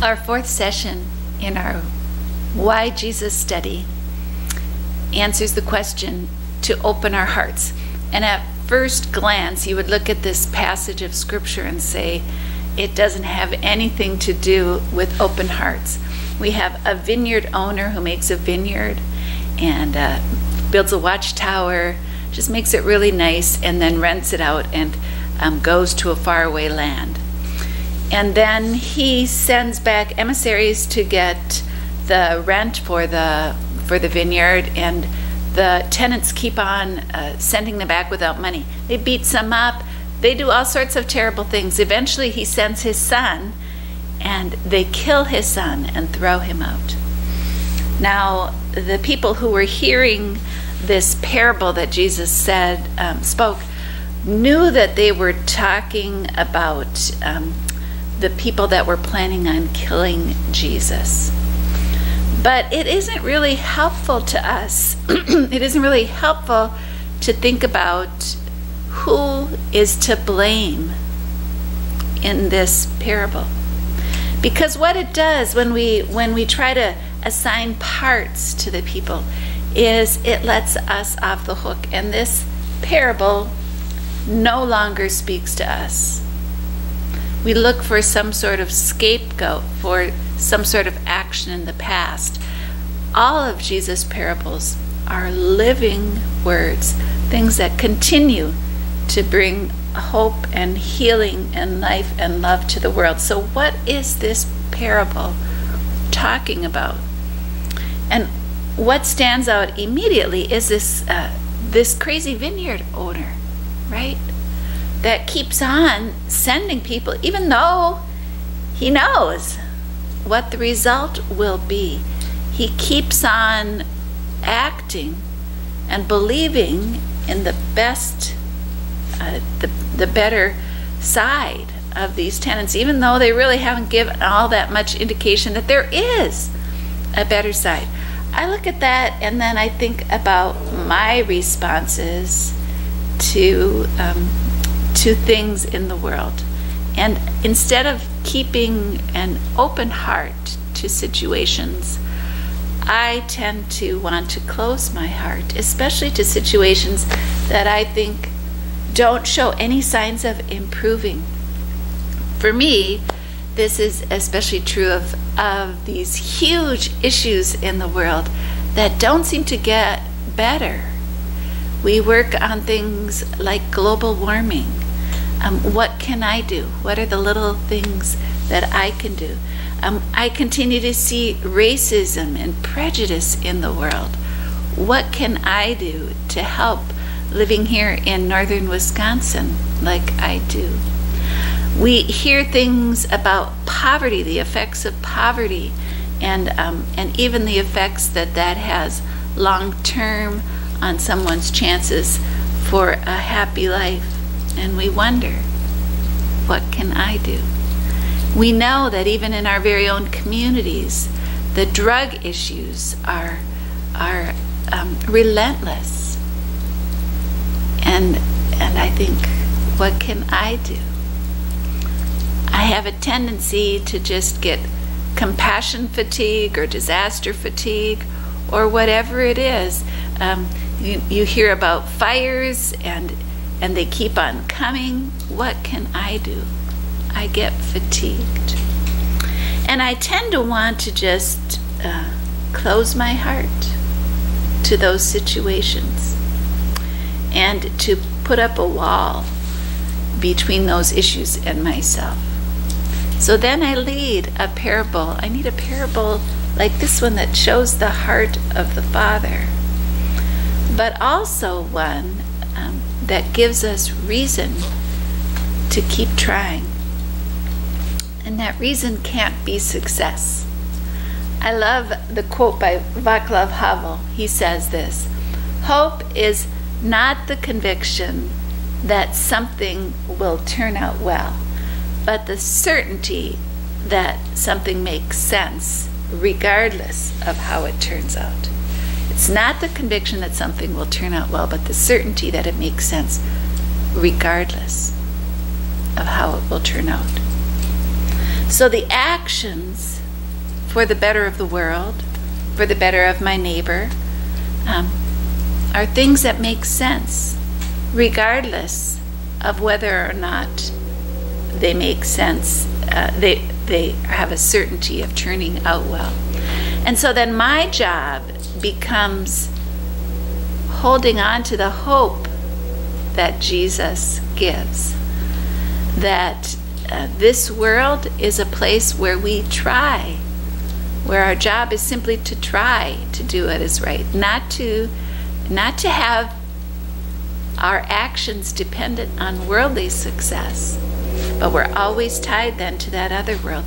Our fourth session in our Why Jesus study answers the question to open our hearts. And at first glance, you would look at this passage of Scripture and say, it doesn't have anything to do with open hearts. We have a vineyard owner who makes a vineyard and builds a watchtower, just makes it really nice, and then rents it out and goes to a faraway land. And then he sends back emissaries to get the rent for the vineyard, and the tenants keep on sending them back without money. They beat some up. They do all sorts of terrible things. Eventually he sends his son, and they kill his son and throw him out. Now, the people who were hearing this parable that Jesus spoke knew that they were talking about the people that were planning on killing Jesus. But it isn't really helpful to us. It isn't really helpful to think about who is to blame in this parable. Because what it does when we try to assign parts to the people is it lets us off the hook. And this parable no longer speaks to us. We look for some sort of scapegoat, for some sort of action in the past. All of Jesus' parables are living words, things that continue to bring hope and healing and life and love to the world. So what is this parable talking about? And what stands out immediately is this crazy vineyard owner, right? That keeps on sending people, even though he knows what the result will be. He keeps on acting and believing in the best, the better side of these tenants, even though they really haven't given all that much indication that there is a better side. I look at that and then I think about my responses to things in the world. And instead of keeping an open heart to situations, I tend to want to close my heart, especially to situations that I think don't show any signs of improving. For me, this is especially true of these huge issues in the world that don't seem to get better. We work on things like global warming. What can I do? What are the little things that I can do? I continue to see racism and prejudice in the world. What can I do to help living here in northern Wisconsin like I do? We hear things about poverty, the effects of poverty, and even the effects that has long-term on someone's chances for a happy life. And we wonder, what can I do? We know that even in our very own communities, the drug issues are relentless. And I think, what can I do? I have a tendency to just get compassion fatigue or disaster fatigue or whatever it is. You hear about fires and they keep on coming. What can I do? I get fatigued. And I tend to want to just close my heart to those situations and to put up a wall between those issues and myself. So then I lead a parable. I need a parable like this one that shows the heart of the Father, but also one that gives us reason to keep trying. And that reason can't be success. I love the quote by Václav Havel. He says this: hope is not the conviction that something will turn out well, but the certainty that something makes sense regardless of how it turns out. It's not the conviction that something will turn out well, but the certainty that it makes sense regardless of how it will turn out. So the actions for the better of the world, for the better of my neighbor, are things that make sense, regardless of whether or not they make sense. They have a certainty of turning out well. And so then my job becomes holding on to the hope that Jesus gives, that this world is a place where we try, where our job is simply to try to do what is right, not to have our actions dependent on worldly success, but we're always tied then to that other world,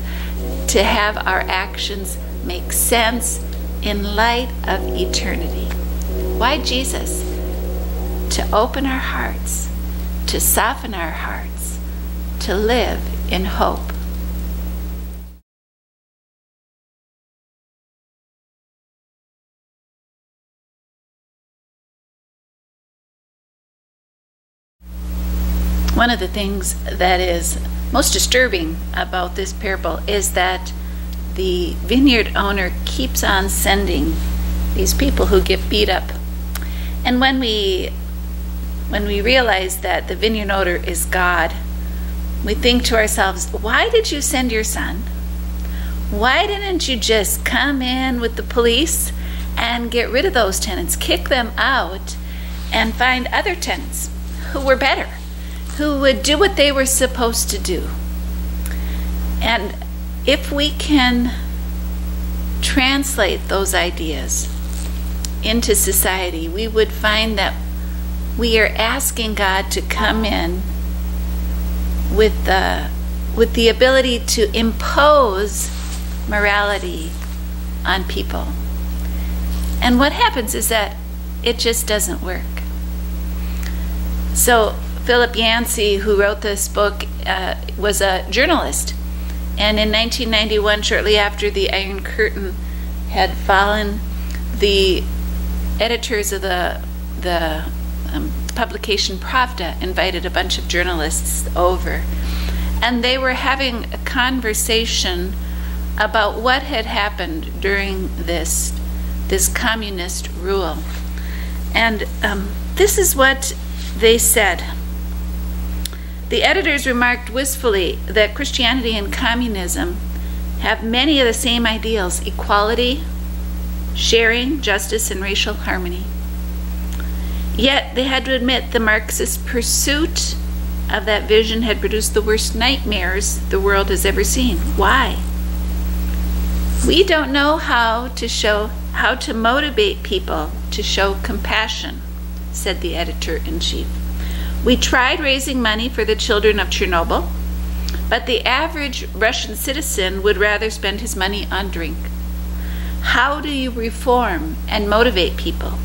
to have our actions make sense in light of eternity. Why Jesus? To open our hearts, to soften our hearts, to live in hope. One of the things that is most disturbing about this parable is that the vineyard owner keeps on sending these people who get beat up. And when we realize that the vineyard owner is God, we think to ourselves, why did you send your son? Why didn't you just come in with the police and get rid of those tenants, kick them out, and find other tenants who were better, who would do what they were supposed to do? And if we can translate those ideas into society, we would find that we are asking God to come in with the ability to impose morality on people. And what happens is that it just doesn't work. So Philip Yancey, who wrote this book, was a journalist. And in 1991, shortly after the Iron Curtain had fallen, the editors of the publication Pravda invited a bunch of journalists over. And they were having a conversation about what had happened during this communist rule. And this is what they said. The editors remarked wistfully that Christianity and communism have many of the same ideals: equality, sharing, justice, and racial harmony. Yet they had to admit the Marxist pursuit of that vision had produced the worst nightmares the world has ever seen. Why? We don't know how to motivate people to show compassion, said the editor-in-chief. We tried raising money for the children of Chernobyl, but the average Russian citizen would rather spend his money on drink. How do you reform and motivate people?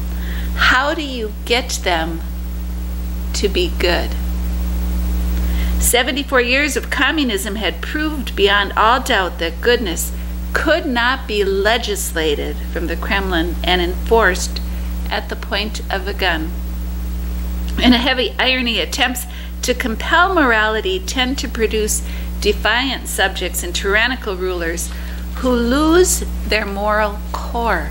How do you get them to be good? 74 years of communism had proved beyond all doubt that goodness could not be legislated from the Kremlin and enforced at the point of a gun. In a heavy irony, attempts to compel morality tend to produce defiant subjects and tyrannical rulers who lose their moral core.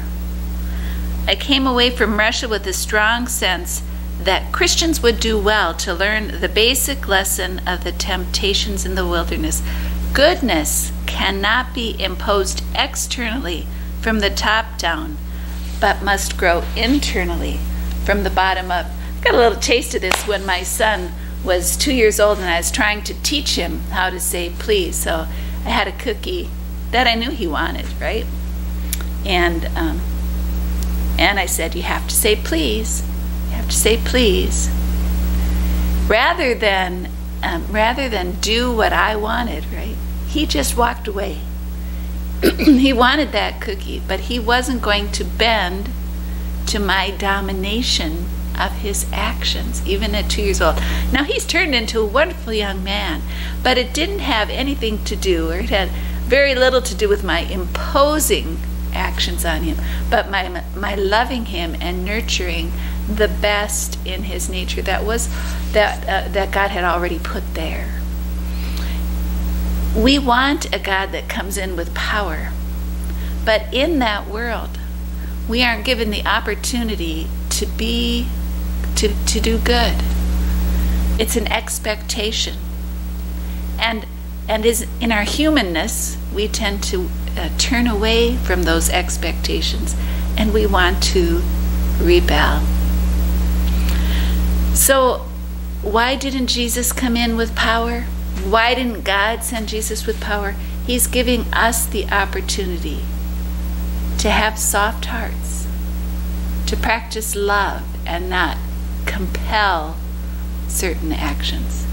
I came away from Russia with a strong sense that Christians would do well to learn the basic lesson of the temptations in the wilderness. Goodness cannot be imposed externally from the top down, but must grow internally from the bottom up. Got a little taste of this when my son was 2 years old and I was trying to teach him how to say please. So I had a cookie that I knew he wanted, right? And I said, you have to say please. You have to say please. Rather than do what I wanted, right? He just walked away. He wanted that cookie, but he wasn't going to bend to my domination of his actions, even at 2 years old. Now he's turned into a wonderful young man, but it didn't have anything to do, or it had very little to do with my imposing actions on him, but my loving him and nurturing the best in his nature that God had already put there. We want a God that comes in with power. But in that world, we aren't given the opportunity to do good. It's an expectation. And is in our humanness, we tend to turn away from those expectations, and we want to rebel. So why didn't Jesus come in with power? Why didn't God send Jesus with power? He's giving us the opportunity to have soft hearts, to practice love and not compel certain actions,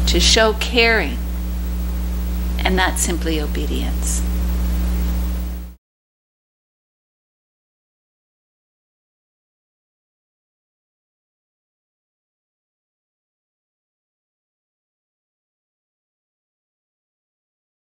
to show caring and not simply obedience.